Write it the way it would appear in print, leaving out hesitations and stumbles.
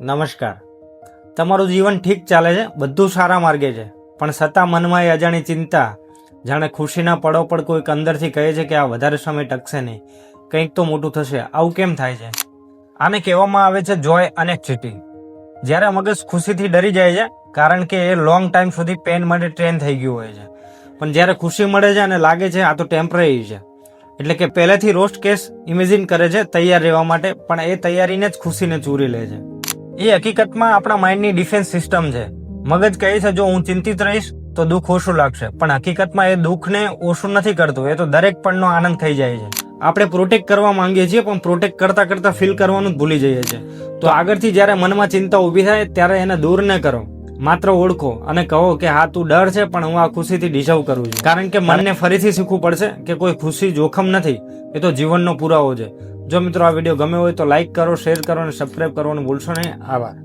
નમસ્કાર. તમારું જીવન ઠીક ચાલે છે, બધું સારા માર્ગે છે, પણ છતાં મનમાં એ અજાણી ચિંતા, જાણે ખુશીના પળો પર કોઈક અંદરથી કહે છે કે આ વધારે સમય ટકશે નહીં, કંઈક તો મોટું થશે. આવું કેમ થાય છે? આને કહેવામાં આવે છે જોય એનેક્ઝાઇટી. જ્યારે મગજ ખુશીથી ડરી જાય છે, કારણ કે એ લોંગ ટાઈમ સુધી પેન માટે ટ્રેન થઈ ગયું હોય છે. પણ જ્યારે ખુશી મળે છે અને લાગે છે આ તો ટેમ્પરરી છે, એટલે કે પહેલેથી રોસ્ટ કેસ ઇમેજિન કરે છે તૈયાર રહેવા માટે, પણ એ તૈયારીને જ ખુશીને ચોરી લે છે. એ હકીકતમાં આપણા માઇન્ડની ડિફેન્સ સિસ્ટમ છે. મગજ કહે છે જો હું ચિંતિત રહીશ તો દુઃખ ઓછું લાગશે, પણ હકીકતમાં એ દુઃખને ઓછું નથી કરતું, એ તો દરેક પળનો આનંદ થઈ જાય છે. આપણે પ્રોટેક્ટ કરવા માંગીએ છીએ, પણ પ્રોટેક્ટ કરતા કરતા ફીલ કરવાનું જ ભૂલી જઈએ છીએ. તો આગળથી જ્યારે મનમાં ચિંતા ઊભી થાય ત્યારે એને દૂર ન કરો, માત્ર ઓળખો અને કહો કે હા તું ડર છે, પણ હું આ ખુશીથી ડિઝર્વ કરું છું. કારણ કે મનને ફરીથી શીખવું પડશે કે કોઈ ખુશી જોખમ નથી, એ તો જીવનનો પુરાવો છે. જો મિત્રો આ વિડીયો ગમે હોય તો લાઈક કરો, શેર કરો અને સબસ્ક્રાઇબ કરવાનું ભૂલશો નહીં. આભાર.